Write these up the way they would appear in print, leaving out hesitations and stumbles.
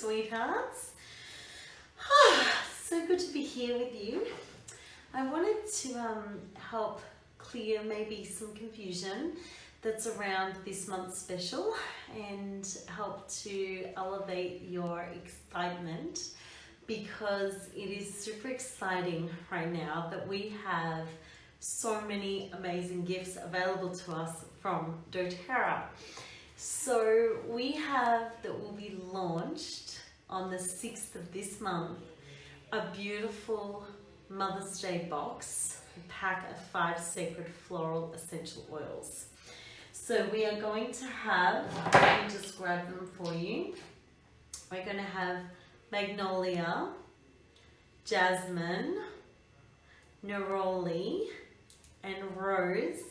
sweethearts. So good to be here with you. I wanted to help clear maybe some confusion that's around this month's special and help to elevate your excitement, because it is super exciting right now that we have so many amazing gifts available to us from doTERRA. So we have, that will be launched on the 6th of this month, a beautiful Mother's Day box, a pack of 5 sacred floral essential oils. So we are going to have, let me just grab them for you. We're going to have magnolia, jasmine, neroli, and rose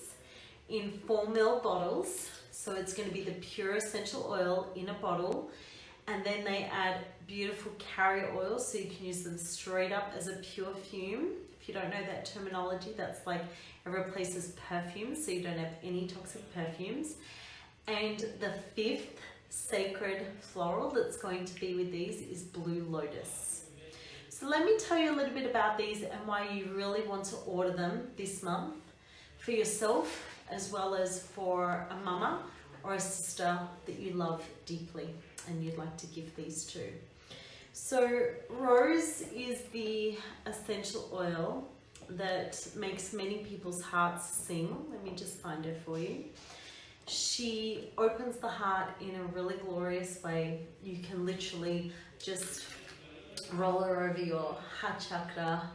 in 4 ml bottles. So it's going to be the pure essential oil in a bottle, and then they add beautiful carrier oil, so you can use them straight up as a pure fume. If you don't know that terminology, that's like it replaces perfume, so you don't have any toxic perfumes. And the 5th sacred floral that's going to be with these is Blue Lotus. So let me tell you a little bit about these and why you really want to order them this month for yourself, as well as for a mama or a sister that you love deeply and you'd like to give these to. So rose is the essential oil that makes many people's hearts sing. Let me just find her for you. She opens the heart in a really glorious way. You can literally just roll her over your heart chakra,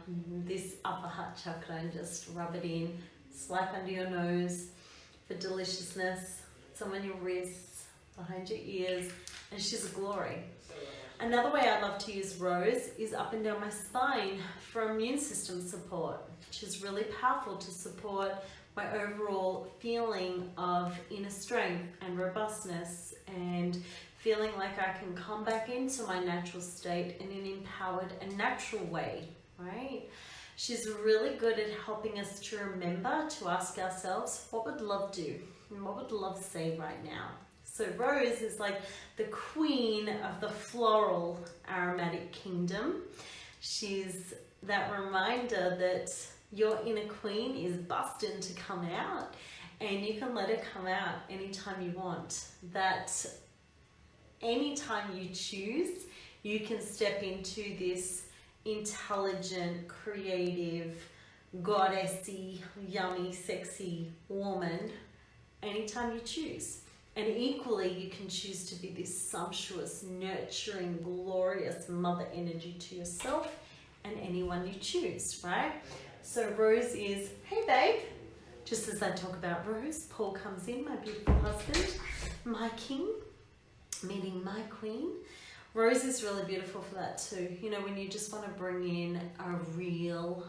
this upper heart chakra, and just rub it in. Swipe under your nose for deliciousness. Some on your wrists, behind your ears, and she's a glory. Another way I love to use rose is up and down my spine for immune system support, which is really powerful to support my overall feeling of inner strength and robustness, and feeling like I can come back into my natural state in an empowered and natural way, right? She's really good at helping us to remember to ask ourselves, what would love do? And what would love say right now? So rose is like the queen of the floral aromatic kingdom. She's that reminder that your inner queen is busting to come out, and you can let her come out anytime you want. That anytime you choose, you can step into this intelligent, creative, goddessy, yummy, sexy woman anytime you choose. And equally, you can choose to be this sumptuous, nurturing, glorious mother energy to yourself and anyone you choose, right? So Rose is, hey babe. Just as I talk about Rose, Paul comes in, my beautiful husband, my king, meaning my queen. Rose is really beautiful for that too. You know, when you just want to bring in a real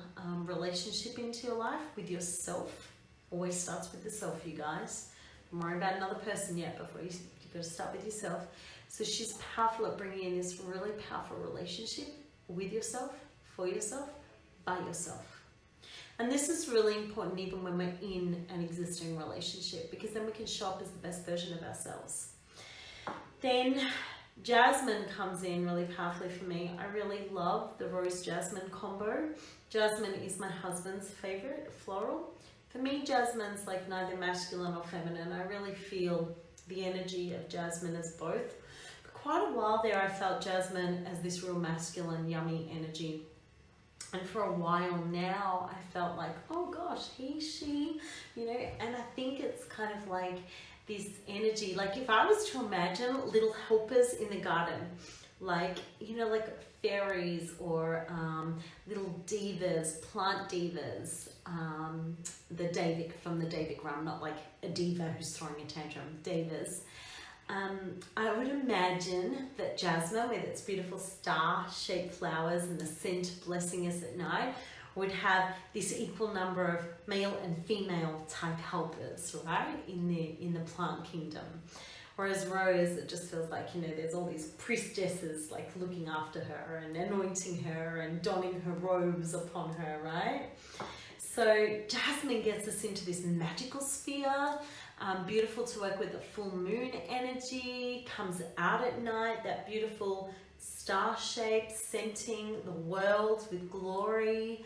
relationship into your life with yourself. Always starts with the self, you guys. Don't worry about another person yet before you've got to start with yourself. So she's powerful at bringing in this really powerful relationship with yourself, for yourself, by yourself. And this is really important even when we're in an existing relationship, because then we can show up as the best version of ourselves. Then jasmine comes in really powerfully for me. I really love the rose jasmine combo. Jasmine is my husband's favorite floral. For me, jasmine's like neither masculine or feminine. I really feel the energy of jasmine as both. For quite a while there, I felt jasmine as this real masculine, yummy energy. And for a while now, I felt like, oh gosh, he, she, you know, and I think it's kind of like this energy, like if I was to imagine little helpers in the garden, like, you know, like fairies or little divas, plant divas, the David from the David Rum, not like a diva who's throwing a tantrum, divas. I would imagine that jasmine, with its beautiful star-shaped flowers and the scent blessing us at night, would have this equal number of male and female type helpers, right, in the plant kingdom. Whereas rose, it just feels like, you know, there's all these priestesses like looking after her and anointing her and donning her robes upon her, right? So jasmine gets us into this magical sphere, Beautiful to work with the full moon energy, comes out at night, that beautiful star shape, scenting the world with glory.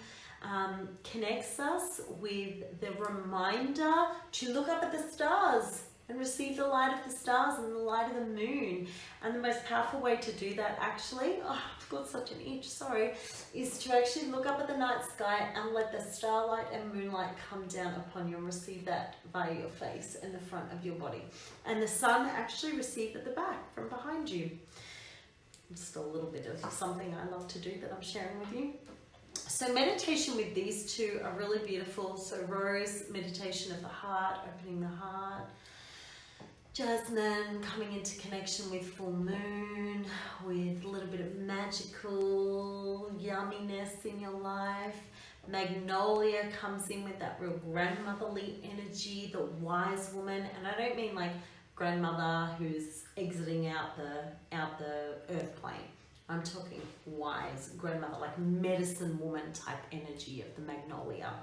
Connects us with the reminder to look up at the stars and receive the light of the stars and the light of the moon. And the most powerful way to do that actually, I've got such an itch, sorry, is to actually look up at the night sky and let the starlight and moonlight come down upon you and receive that via your face and the front of your body. And the sun actually receive at the back from behind you. Just a little bit of something I love to do that I'm sharing with you. So meditation with these two are really beautiful. So rose, meditation of the heart, opening the heart. Jasmine, coming into connection with full moon, with a little bit of magical yumminess in your life. Magnolia comes in with that real grandmotherly energy, the wise woman. And I don't mean like grandmother who's exiting out the earth plane. I'm talking wise grandmother, like medicine woman type energy of the magnolia.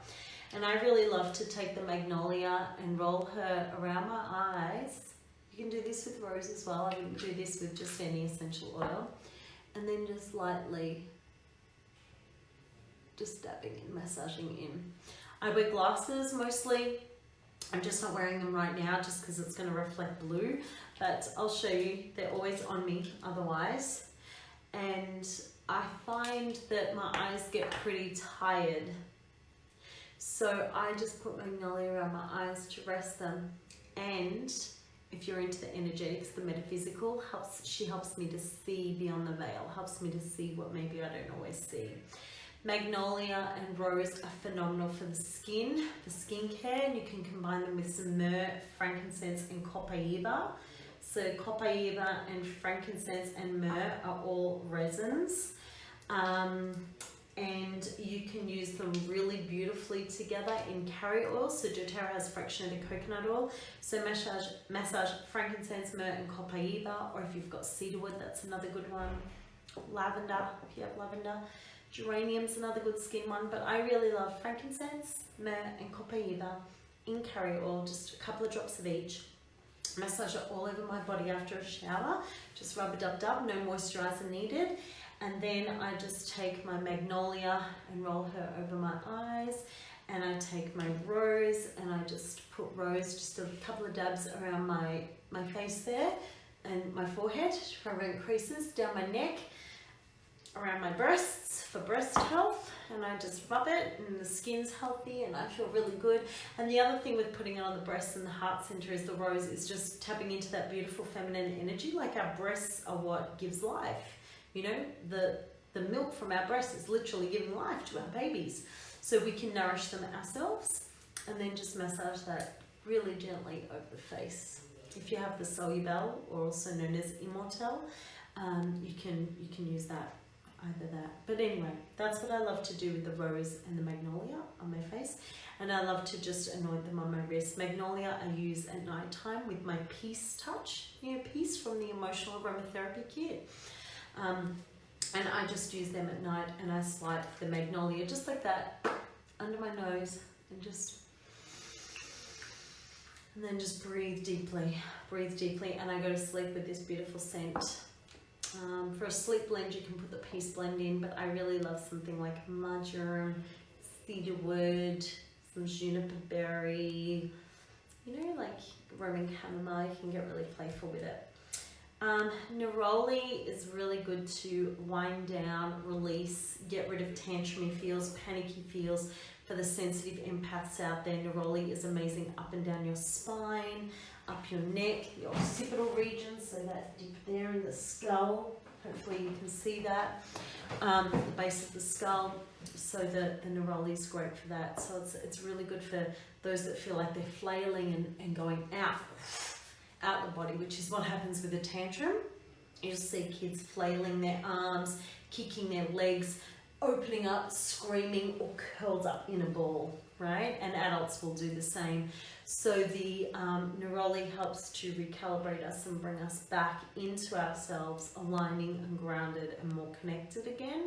And I really love to take the magnolia and roll her around my eyes. You can do this with rose as well. I wouldn't do this with just any essential oil. And then just lightly, just dabbing in, massaging in. I wear glasses mostly. I'm just not wearing them right now just because it's going to reflect blue. But I'll show you, they're always on me otherwise. And I find that my eyes get pretty tired. So I just put magnolia around my eyes to rest them. And if you're into the energetics, the metaphysical, she helps me to see beyond the veil, helps me to see what maybe I don't always see. Magnolia and rose are phenomenal for the skin, for skincare, and you can combine them with some myrrh, frankincense, and copaiba. So copaiba and frankincense and myrrh are all resins. And you can use them really beautifully together in carrier oil. So doTERRA has fractionated coconut oil. So massage frankincense, myrrh, and copaiba, or if you've got cedarwood, that's another good one. Lavender, if you have lavender. Geranium's another good skin one, but I really love frankincense, myrrh, and copaiba in carrier oil, just a couple of drops of each. Massage it all over my body after a shower. Just rub it dub, no moisturizer needed. And then I just take my magnolia and roll her over my eyes. And I take my rose and I just put rose, just a couple of dabs around my face there and my forehead, around creases, down my neck, around my breasts for breast health. And I just rub it and the skin's healthy and I feel really good. And the other thing with putting it on the breasts and the heart center is the rose is just tapping into that beautiful feminine energy. Like our breasts are what gives life. You know, the milk from our breasts is literally giving life to our babies. So we can nourish them ourselves and then just massage that really gently over the face. If you have the Solubel, or also known as Immortel, you can use that. Either that. But anyway, that's what I love to do with the rose and the magnolia on my face. And I love to just anoint them on my wrist. Magnolia I use at night time with my Peace Touch, you know, Peace from the Emotional Aromatherapy Kit. And I just use them at night and I slide the magnolia just like that under my nose and then just breathe deeply, and I go to sleep with this beautiful scent. For a sleep blend, you can put the Peace blend in, but I really love something like marjoram, cedarwood, some juniper berry, you know, like Roman chamomile. You can get really playful with it. Neroli is really good to wind down, release, get rid of tantrumy feels, panicky feels. For the sensitive empaths out there, Neroli is amazing up and down your spine, up your neck, your occipital region, so that dip there in the skull. Hopefully you can see that, the base of the skull. So the Neroli is great for that. So it's really good for those that feel like they're flailing and going out the body, which is what happens with a tantrum. You'll see kids flailing their arms, kicking their legs, opening up, screaming, or curled up in a ball, right? And adults will do the same. So the Neroli helps to recalibrate us and bring us back into ourselves, aligning and grounded and more connected again.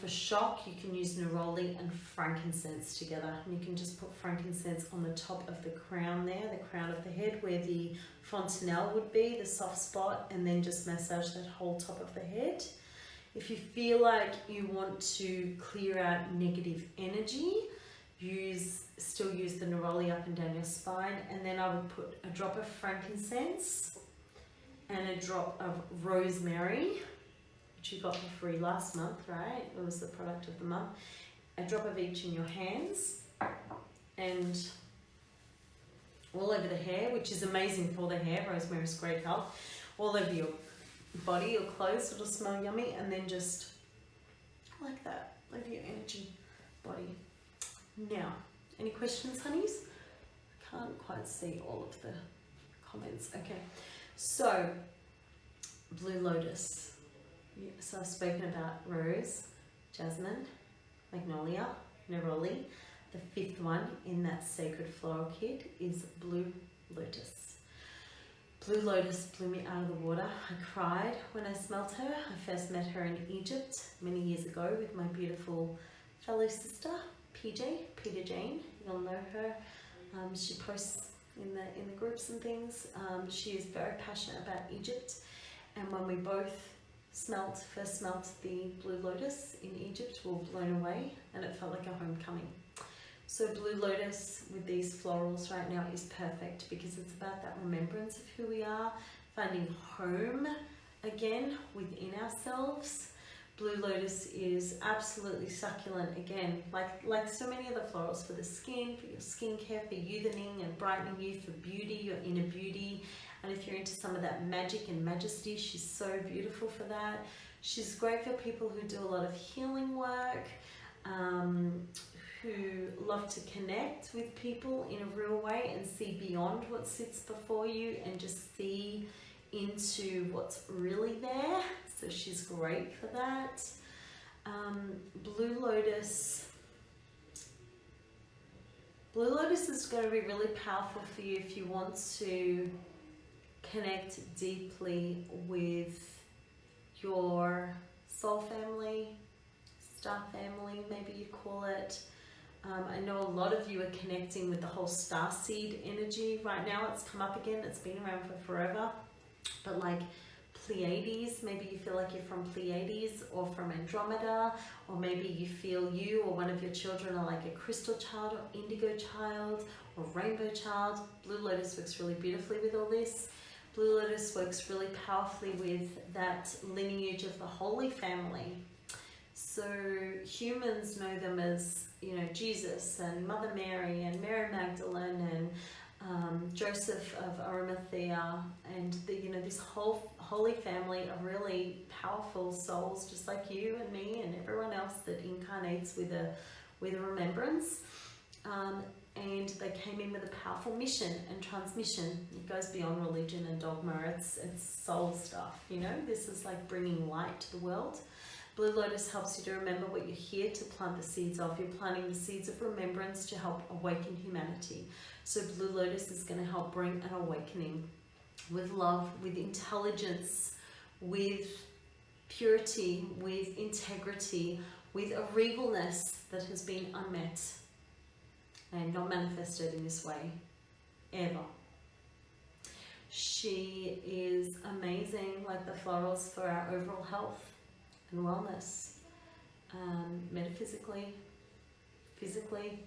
For shock, you can use neroli and frankincense together. And you can just put frankincense on the top of the crown there, the crown of the head, where the fontanelle would be, the soft spot, and then just massage that whole top of the head. If you feel like you want to clear out negative energy, still use the neroli up and down your spine, and then I would put a drop of frankincense and a drop of rosemary, which you got for free last month, right? It was the product of the month. A drop of each in your hands and all over the hair, which is amazing for the hair. Rosemary is great health. All over your body, your clothes, it'll smell yummy, and then just like that, over your energy body. Now, any questions, honeys? I can't quite see all of the comments. Okay, so Blue Lotus. Yeah, so I've spoken about rose, jasmine, magnolia, neroli. The fifth one in that sacred floral kit is Blue Lotus. Blue Lotus blew me out of the water. I cried when I smelt her. I first met her in Egypt many years ago with my beautiful fellow sister, Peter Jane. You'll know her. She posts in the groups and things. She is very passionate about Egypt, and when we both first smelt the Blue Lotus in Egypt, we were blown away, and it felt like a homecoming. So Blue Lotus with these florals right now is perfect because it's about that remembrance of who we are, finding home again within ourselves. Blue Lotus is absolutely succulent again, like so many of the florals, for the skin, for your skincare, for youthening and brightening you, for beauty, your inner beauty. And if you're into some of that magic and majesty, she's so beautiful for that. She's great for people who do a lot of healing work, who love to connect with people in a real way and see beyond what sits before you and just see into what's really there. So she's great for that. Blue Lotus is going to be really powerful for you if you want to connect deeply with your soul family, star family, maybe you call it. I know a lot of you are connecting with the whole starseed energy right now. It's come up again. It's been around for forever. But like Pleiades, maybe you feel like you're from Pleiades or from Andromeda, or maybe you feel you or one of your children are like a crystal child or indigo child or rainbow child. Blue Lotus works really beautifully with all this. Blue Lotus works really powerfully with that lineage of the Holy Family. So humans know them as, you know, Jesus and Mother Mary and Mary Magdalene and Joseph of Arimathea, and this whole Holy Family are really powerful souls, just like you and me and everyone else that incarnates with a remembrance. And they came in with a powerful mission and transmission. It goes beyond religion and dogma. It's soul stuff, you know. This is like bringing light to the world. Blue Lotus helps you to remember what you're here to plant the seeds of. You're planting the seeds of remembrance to help awaken humanity. So Blue Lotus is going to help bring an awakening with love, with intelligence, with purity, with integrity, with a regalness that has been unmet and not manifested in this way ever. She is amazing, like the florals, for our overall health and wellness, metaphysically, physically,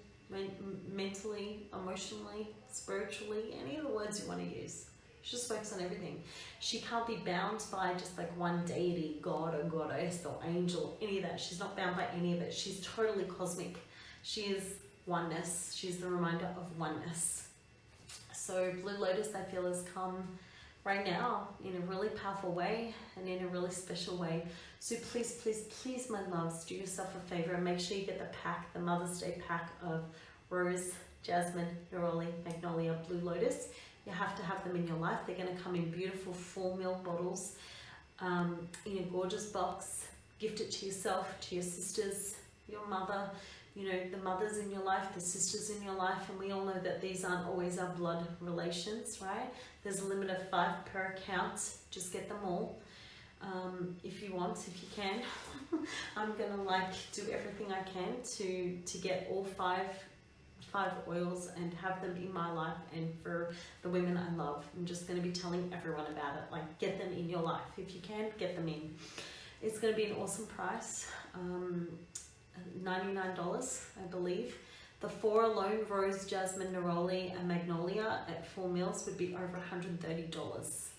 mentally, emotionally, spiritually, any of the words you want to use. She just works on everything. She can't be bound by just like one deity, god or goddess or angel, any of that. She's not bound by any of it. She's totally cosmic. She is oneness. She's the reminder of oneness. So Blue Lotus, I feel, has come right now in a really powerful way and in a really special way. So please, please, please, my loves, do yourself a favor and make sure you get the pack, the Mother's Day pack of rose, jasmine, neroli, magnolia, Blue Lotus. You have to have them in your life. They're going to come in beautiful 4 ml bottles, in a gorgeous box. Gift it to yourself, to your sisters, your mother, you know, the mothers in your life, the sisters in your life. And we all know that these aren't always our blood relations, right? There's a limit of 5 per account. Just get them all. if you want, if you can. I'm gonna like do everything I can to get all five oils and have them in my life and for the women I love. I'm just going to be telling everyone about it. Like, get them in your life. If you can, get them in. It's going to be an awesome price. $99, I believe. The 4 alone, Rose, Jasmine, Neroli and Magnolia at 4 mils would be over $130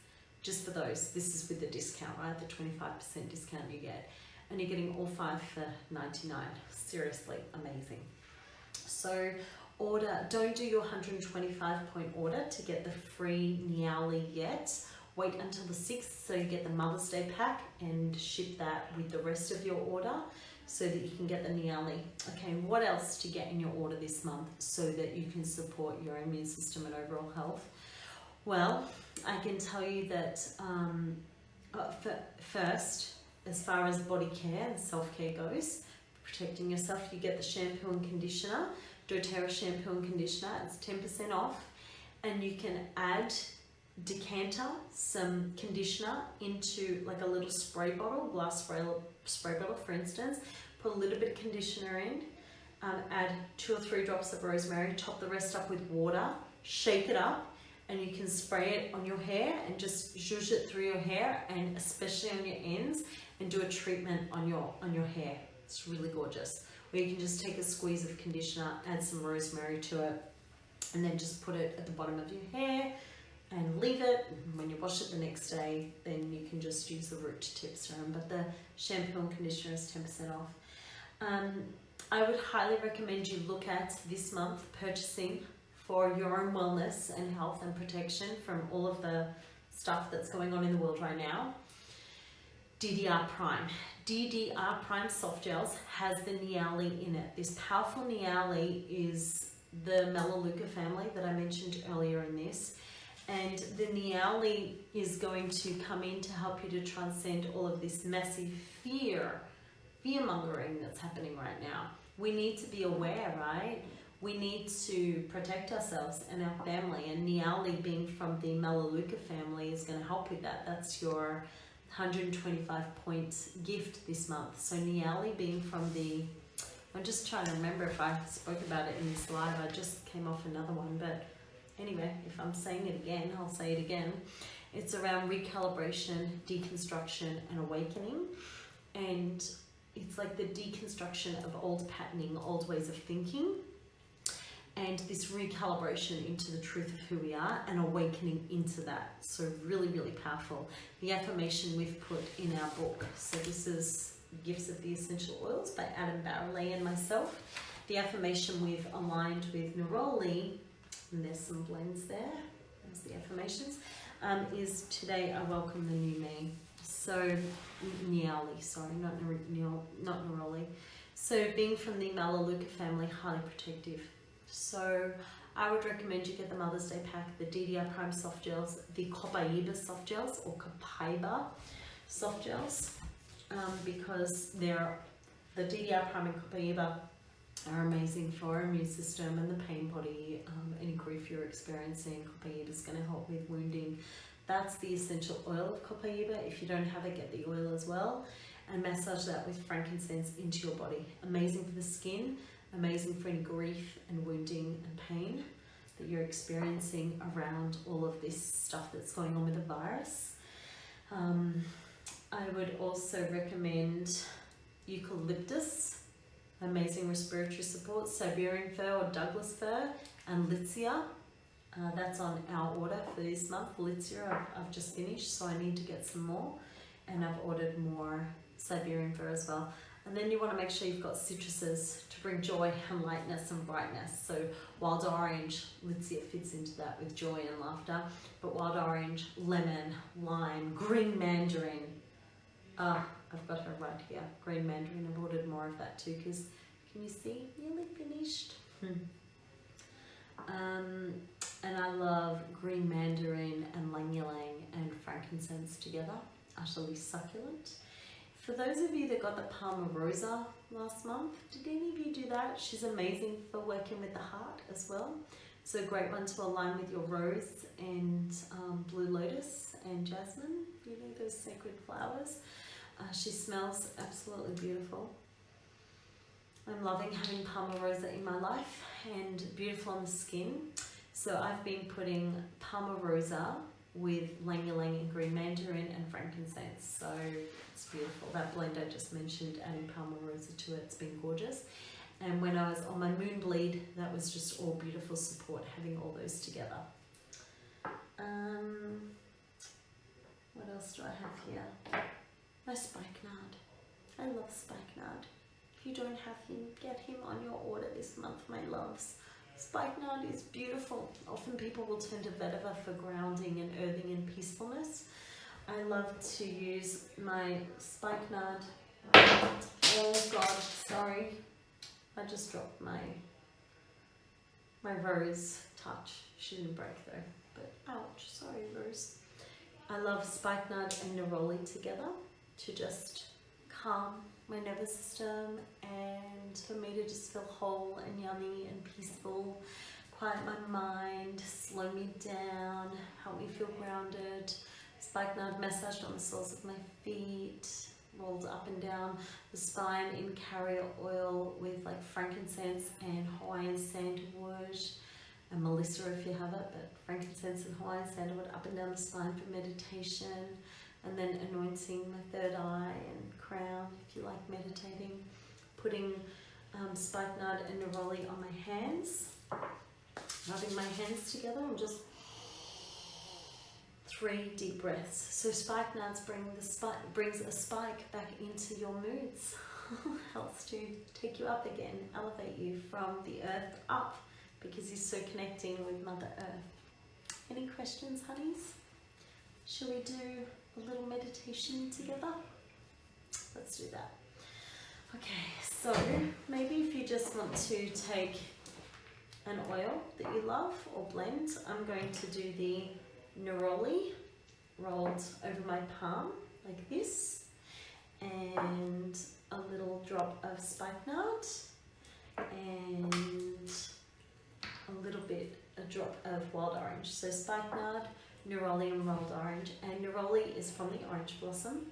just for those. This is with the discount, right? The 25% discount you get. And you're getting all 5 for $99. Seriously, amazing. So don't do your 125 point order to get the free Neroli yet. Wait until the 6th so you get the Mother's Day pack and ship that with the rest of your order so that you can get the Neroli. Okay, what else to get in your order this month so that you can support your immune system and overall health? Well, I can tell you that first, as far as body care and self-care goes, protecting yourself, you get the shampoo and conditioner, doTERRA shampoo and conditioner. It's 10% off, and you can decanter some conditioner into like a little spray bottle, glass spray bottle for instance. Put a little bit of conditioner in, add 2 or 3 drops of rosemary, top the rest up with water, shake it up, and you can spray it on your hair and just zhuzh it through your hair, and especially on your ends, and do a treatment on your hair. It's really gorgeous. Or you can just take a squeeze of conditioner, add some rosemary to it, and then just put it at the bottom of your hair and leave it. When you wash it the next day, then you can just use the root to tip serum. But the shampoo and conditioner is 10% off. I would highly recommend you look at this month purchasing for your own wellness and health and protection from all of the stuff that's going on in the world right now. DDR Prime. DDR Prime Soft Gels has the Neroli in it. This powerful Neroli is the Melaleuca family that I mentioned earlier in this. And the Neroli is going to come in to help you to transcend all of this massive fear-mongering that's happening right now. We need to be aware, right? We need to protect ourselves and our family. And Neroli, being from the Melaleuca family, is going to help with that. That's your 125 points gift this month. So Neroli being from the, I'm just trying to remember if I spoke about it in this live. I just came off another one, but anyway, if I'm saying it again, I'll say it again. It's around recalibration, deconstruction, and awakening. And it's like the deconstruction of old patterning, old ways of thinking, and this recalibration into the truth of who we are and awakening into that. So really, really powerful. The affirmation we've put in our book. So this is Gifts of the Essential Oils by Adam Barrelay and myself. The affirmation we've aligned with Neroli, and there's some blends there, there's the affirmations, is today I welcome the new me. So, Neroli, sorry, not Neroli. So being from the Melaleuca family, highly protective. So I would recommend you get the Mother's Day pack, the DDR Prime Soft Gels, the Copaiba Soft Gels, or Copaiba Soft Gels, because the DDR Prime and Copaiba are amazing for our immune system and the pain body, any grief you're experiencing. Copaiba is going to help with wounding. That's the essential oil of Copaiba. If you don't have it, get the oil as well, and massage that with frankincense into your body. Amazing for the skin, amazing for any grief and wounding and pain that you're experiencing around all of this stuff that's going on with the virus. I would also recommend eucalyptus, amazing respiratory support, Siberian fir or Douglas fir, and Litsea. That's on our order for this month. Litsea I've just finished, so I need to get some more, and I've ordered more Siberian fir as well. And then you want to make sure you've got citruses to bring joy and lightness and brightness. So wild orange, Litsea fits into that with joy and laughter, but wild orange, lemon, lime, green mandarin. I've got her right here, green mandarin. I've ordered more of that too, because can you see, nearly finished. And I love green mandarin and ylang-ylang and frankincense together, utterly succulent. For those of you that got the Palmarosa last month, did any of you do that? She's amazing for working with the heart as well. So a great one to align with your rose and blue lotus and jasmine, you know, those sacred flowers. She smells absolutely beautiful. I'm loving having Palmarosa in my life, and beautiful on the skin. So I've been putting Palmarosa with Lang Ylang and green mandarin and frankincense. So it's beautiful. That blend I just mentioned, adding Palmarosa to it, it's been gorgeous. And when I was on my moon bleed, that was just all beautiful support, having all those together. What else do I have here? My spikenard. I love spikenard. If you don't have him, get him on your order this month, my loves. Spikenard is beautiful. Often people will turn to vetiver for grounding and earthing and peacefulness. I love to use my spikenard. Oh God, sorry. I just dropped my rose touch. She didn't break though, but ouch, sorry Rose. I love spikenard and neroli together to just calm my nervous system and for me to just feel whole and yummy and peaceful, quiet my mind, slow me down, help me feel grounded. Spikenard massaged on the soles of my feet, rolled up and down the spine in carrier oil with like frankincense and Hawaiian sandalwood and Melissa if you have it, but frankincense and Hawaiian sandalwood up and down the spine for meditation, and then anointing my third eye and crown if you like meditating, putting spikenard and neroli on my hands, rubbing my hands together and just 3 deep breaths. So spikenards brings a spike back into your moods. Helps to take you up again, elevate you from the earth up, because you're so connecting with Mother Earth. Any questions, honeys? Shall we do a little meditation together? Let's do that. Okay, so maybe if you just want to take an oil that you love or blend, I'm going to do the Neroli rolled over my palm like this, and a little drop of spikenard and a drop of wild orange. So spikenard, neroli and rolled orange, and neroli is from the orange blossom,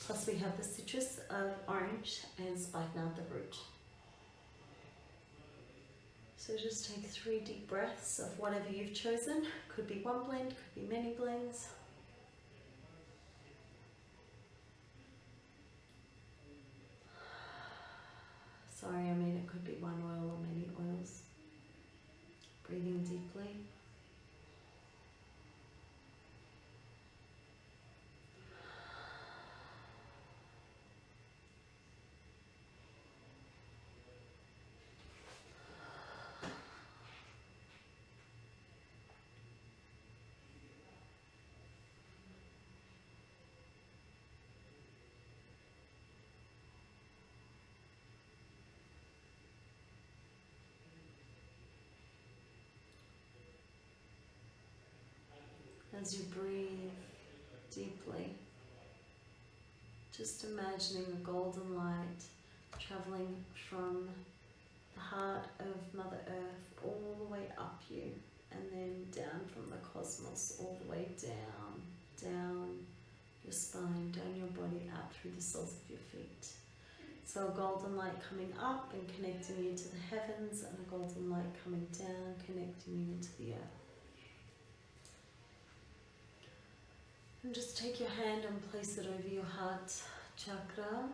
plus we have the citrus of orange and spikenard the root. So just take 3 deep breaths of whatever you've chosen. Could be one blend, could be many blends. Sorry, I mean it could be one oil or many oils. Breathing deeply. As you breathe deeply, just imagining a golden light traveling from the heart of Mother Earth all the way up you, and then down from the cosmos all the way down your spine, down your body, out through the soles of your feet. So a golden light coming up and connecting you to the heavens, and a golden light coming down, connecting you into the earth. And just take your hand and place it over your heart chakra.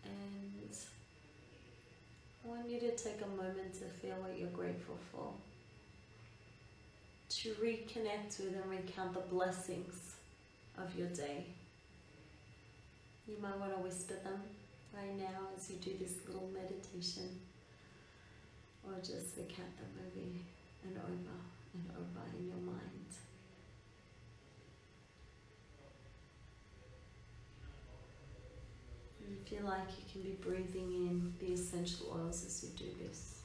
And I want you to take a moment to feel what you're grateful for. To reconnect with and recount the blessings of your day. You might want to whisper them right now as you do this little meditation. Or just recount them over and over in your mind. And you feel like you can be breathing in the essential oils as you do this.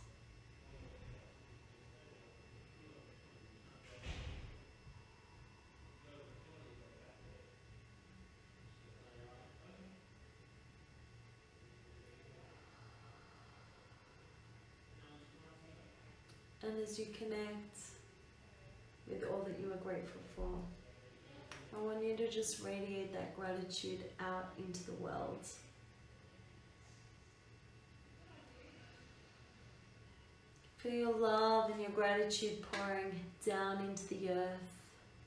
And as you connect with all that you are grateful for. I want you to just radiate that gratitude out into the world. Feel your love and your gratitude pouring down into the earth,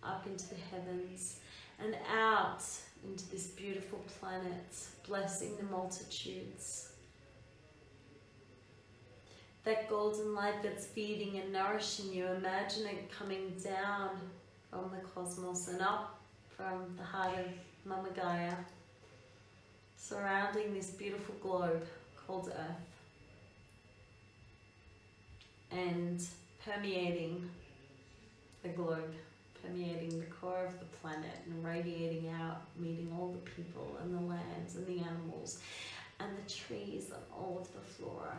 up into the heavens, and out into this beautiful planet, blessing the multitudes. That golden light that's feeding and nourishing you, imagine it coming down from the cosmos and up from the heart of Mama Gaia, surrounding this beautiful globe called Earth, and permeating the globe, permeating the core of the planet and radiating out, meeting all the people and the lands and the animals and the trees and all of the flora.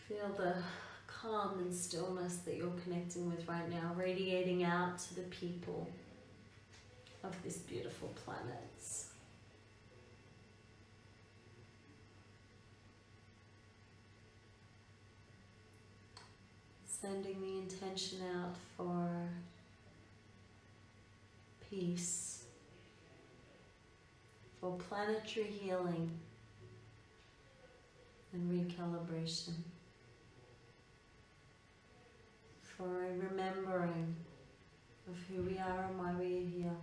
Feel the calm and stillness that you're connecting with right now, radiating out to the people of this beautiful planet. Sending the intention out for peace, for planetary healing and recalibration, for a remembering of who we are and why we are here.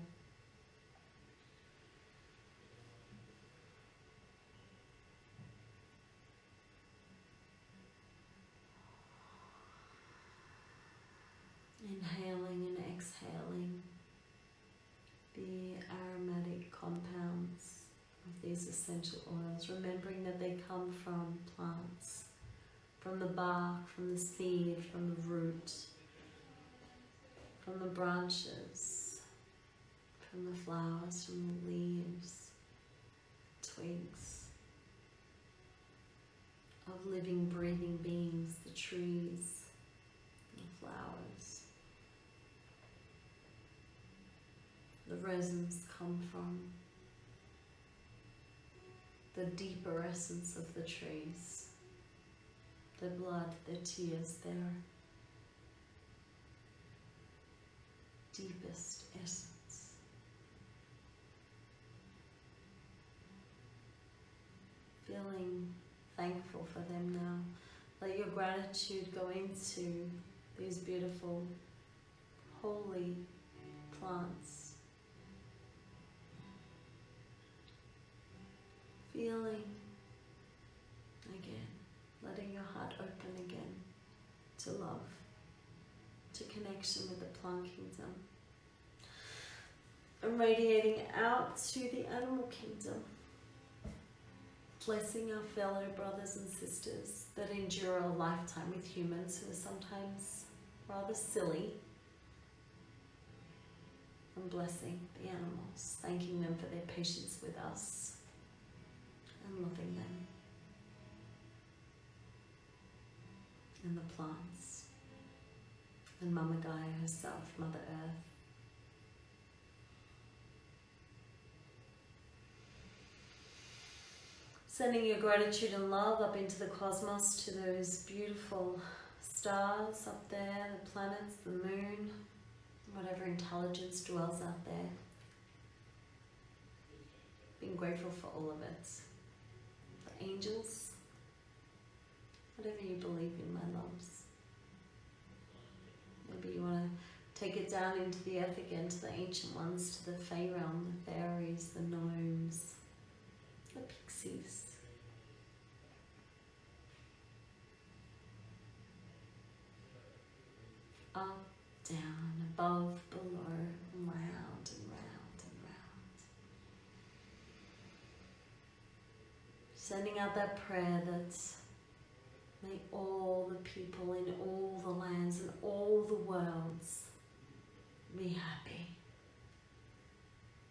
Inhaling and exhaling the aromatic compounds of these essential oils, remembering that they come from plants, from the bark, from the seed, from the root, from the branches, from the flowers, from the leaves, twigs, of living, breathing beings, the trees, the flowers. The resins come from the deeper essence of the trees, their blood, their tears, their deepest essence. Feeling thankful for them now. Let your gratitude go into these beautiful, holy plants. Feeling again, letting your heart open again to love, to connection with the plant kingdom, and radiating out to the animal kingdom, blessing our fellow brothers and sisters that endure a lifetime with humans who are sometimes rather silly, and blessing the animals, thanking them for their patience with us, and loving them, and the plants, and Mama Gaia herself, Mother Earth. Sending your gratitude and love up into the cosmos to those beautiful stars up there, the planets, the moon, whatever intelligence dwells out there. Being grateful for all of it. Angels, whatever you believe in, my loves. Maybe you want to take it down into the earth again, to the ancient ones, to the Fey realm, the fairies, the gnomes, the pixies. Up, down, above, below, round and round and round. Sending out that prayer that may all the people in all the lands and all the worlds be happy,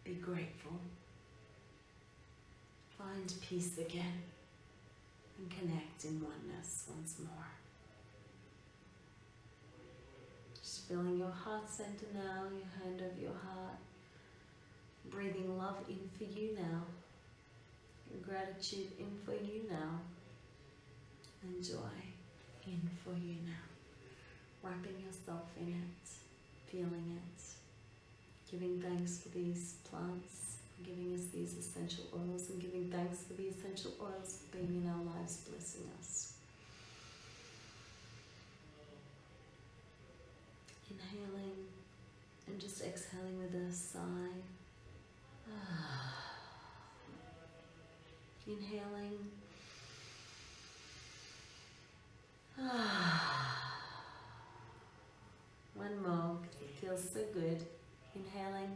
be grateful, find peace again, and connect in oneness once more. Just feeling your heart center now, your hand over your heart, breathing love in for you now. Gratitude in for you now. and joy in for you now. Wrapping yourself in it, feeling it, giving thanks for these plants, giving us these essential oils, and giving thanks for the essential oils for being in our lives, blessing us. Inhaling and just exhaling with a sigh. Inhaling. One more, because it feels so good. Inhaling.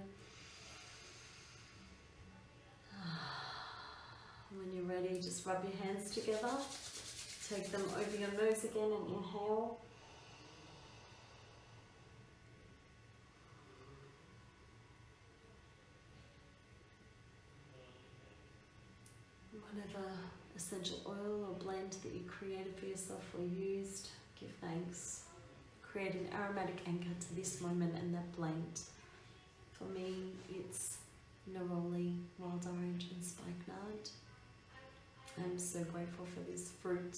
When you're ready, just rub your hands together. Take them over your nose again and inhale. Whatever essential oil or blend that you created for yourself or used, give thanks. Create an aromatic anchor to this moment and that blend. For me, it's Neroli, wild orange and spikenard. I'm so grateful for this fruit,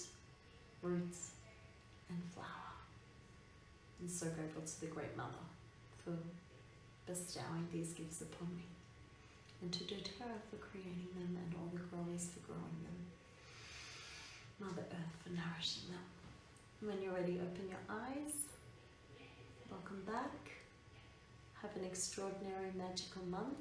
roots and flower. I'm so grateful to the Great Mother for bestowing these gifts upon me, and to doTERRA for creating them, and all the growers for growing them. Mother Earth for nourishing them. When you're ready, open your eyes. Welcome back. Have an extraordinary magical month.